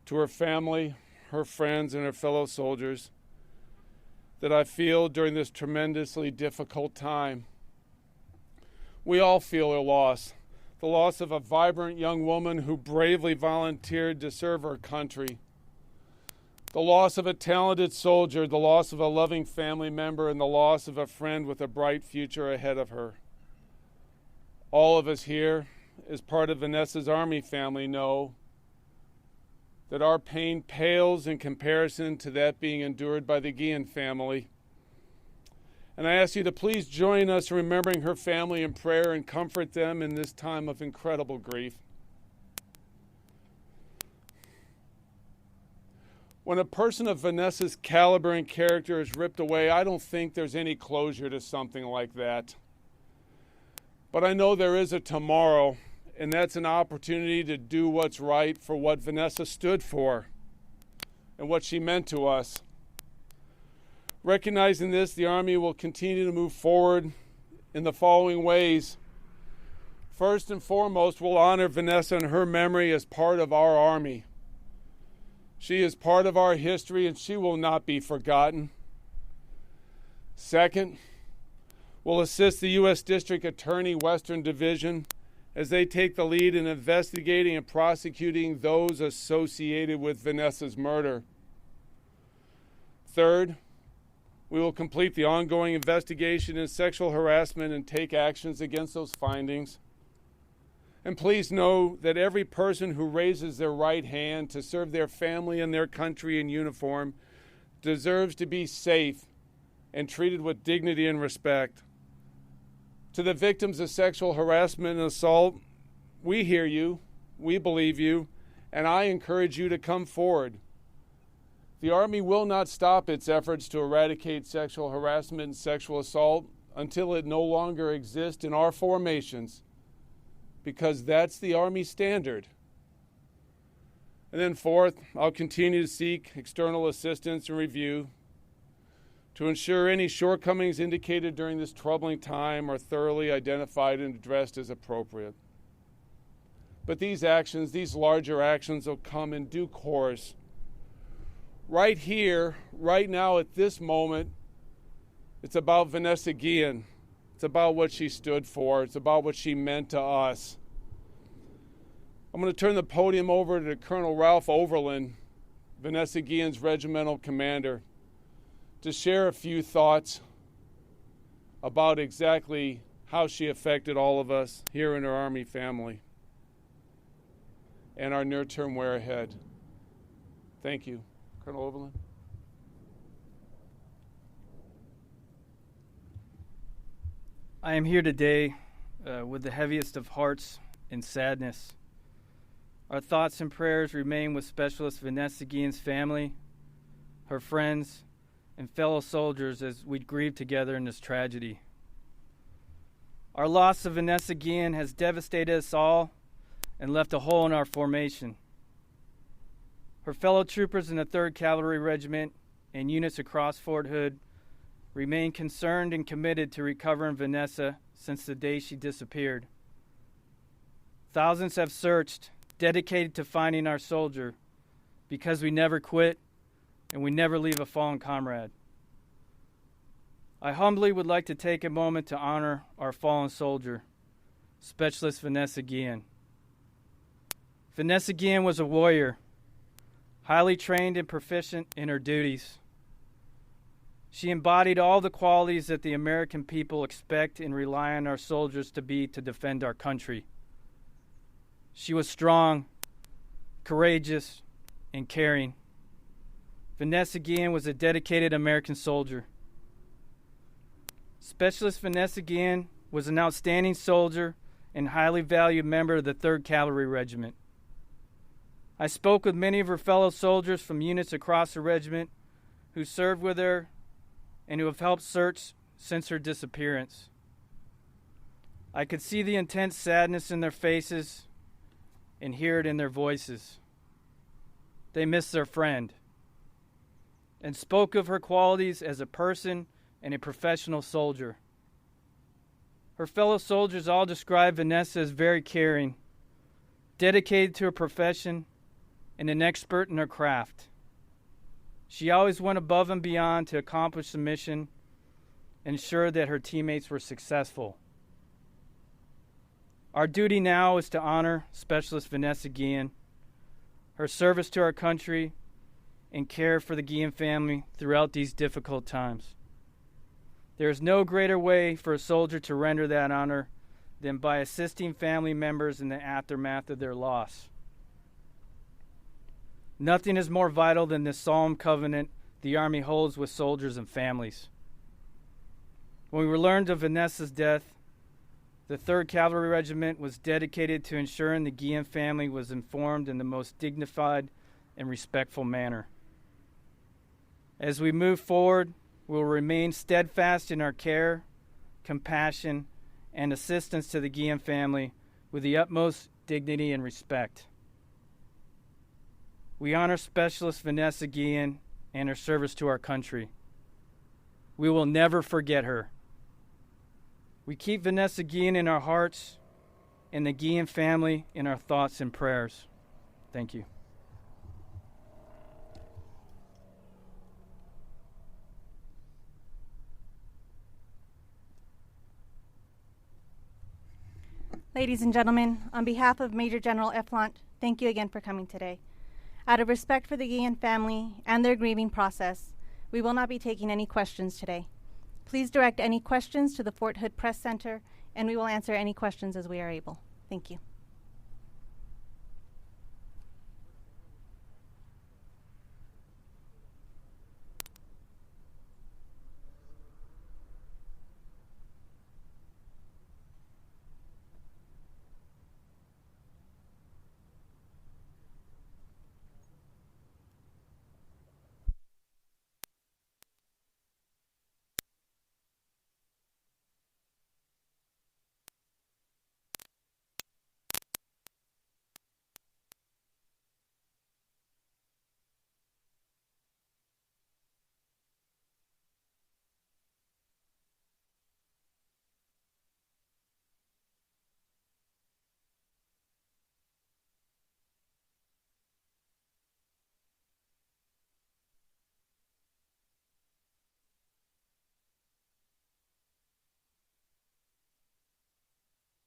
to her family, her friends, and her fellow soldiers that I feel during this tremendously difficult time. We all feel her loss, the loss of a vibrant young woman who bravely volunteered to serve her country, the loss of a talented soldier, the loss of a loving family member, and the loss of a friend with a bright future ahead of her. All of us here, as part of Vanessa's Army family, know that our pain pales in comparison to that being endured by the Guillen family. And I ask you to please join us in remembering her family in prayer and comfort them in this time of incredible grief. When a person of Vanessa's caliber and character is ripped away, I don't think there's any closure to something like that. But I know there is a tomorrow, and that's an opportunity to do what's right for what Vanessa stood for and what she meant to us. Recognizing this, the Army will continue to move forward in the following ways. First and foremost, we'll honor Vanessa and her memory as part of our Army. She is part of our history, and she will not be forgotten. Second, we'll assist the U.S. District Attorney Western Division as they take the lead in investigating and prosecuting those associated with Vanessa's murder. Third, we will complete the ongoing investigation in sexual harassment and take actions against those findings. And please know that every person who raises their right hand to serve their family and their country in uniform deserves to be safe and treated with dignity and respect. To the victims of sexual harassment and assault, we hear you, we believe you, and I encourage you to come forward. The Army will not stop its efforts to eradicate sexual harassment and sexual assault until it no longer exists in our formations, because that's the Army standard. And then fourth, I'll continue to seek external assistance and review to ensure any shortcomings indicated during this troubling time are thoroughly identified and addressed as appropriate. But these actions, these larger actions, will come in due course. Right here, right now, at this moment, it's about Vanessa Guillen. It's about what she stood for. It's about what she meant to us. I'm going to turn the podium over to Colonel Ralph Overland, Vanessa Guillen's regimental commander, to share a few thoughts about exactly how she affected all of us here in our Army family and our near-term way ahead. Thank you. Colonel Overland. I am here today with the heaviest of hearts and sadness. Our thoughts and prayers remain with Specialist Vanessa Guillen's family, her friends, and fellow soldiers as we grieve together in this tragedy. Our loss of Vanessa Guillen has devastated us all and left a hole in our formation. Her fellow troopers in the 3rd Cavalry Regiment and units across Fort Hood remain concerned and committed to recovering Vanessa since the day she disappeared. Thousands have searched, dedicated to finding our soldier, because we never quit and we never leave a fallen comrade. I humbly would like to take a moment to honor our fallen soldier, Specialist Vanessa Guillen. Vanessa Guillen was a warrior, highly trained and proficient in her duties. She embodied all the qualities that the American people expect and rely on our soldiers to be to defend our country. She was strong, courageous, and caring. Vanessa Guillen was a dedicated American soldier. Specialist Vanessa Guillen was an outstanding soldier and highly valued member of the 3rd Cavalry Regiment. I spoke with many of her fellow soldiers from units across the regiment who served with her and who have helped search since her disappearance. I could see the intense sadness in their faces and hear it in their voices. They missed their friend and spoke of her qualities as a person and a professional soldier. Her fellow soldiers all described Vanessa as very caring, dedicated to her profession, and an expert in her craft. She always went above and beyond to accomplish the mission and ensure that her teammates were successful. Our duty now is to honor Specialist Vanessa Guillen, her service to our country, and care for the Guillen family throughout these difficult times. There is no greater way for a soldier to render that honor than by assisting family members in the aftermath of their loss. Nothing is more vital than this solemn covenant the Army holds with soldiers and families. When we learned of Vanessa's death, the 3rd Cavalry Regiment was dedicated to ensuring the Guillen family was informed in the most dignified and respectful manner. As we move forward, we will remain steadfast in our care, compassion, and assistance to the Guillen family with the utmost dignity and respect. We honor Specialist Vanessa Guillen and her service to our country. We will never forget her. We keep Vanessa Guillen in our hearts and the Guillen family in our thoughts and prayers. Thank you. Ladies and gentlemen, on behalf of Major General Eflant, thank you again for coming today. Out of respect for the Guillen family and their grieving process, we will not be taking any questions today. Please direct any questions to the Fort Hood Press Center, and we will answer any questions as we are able. Thank you.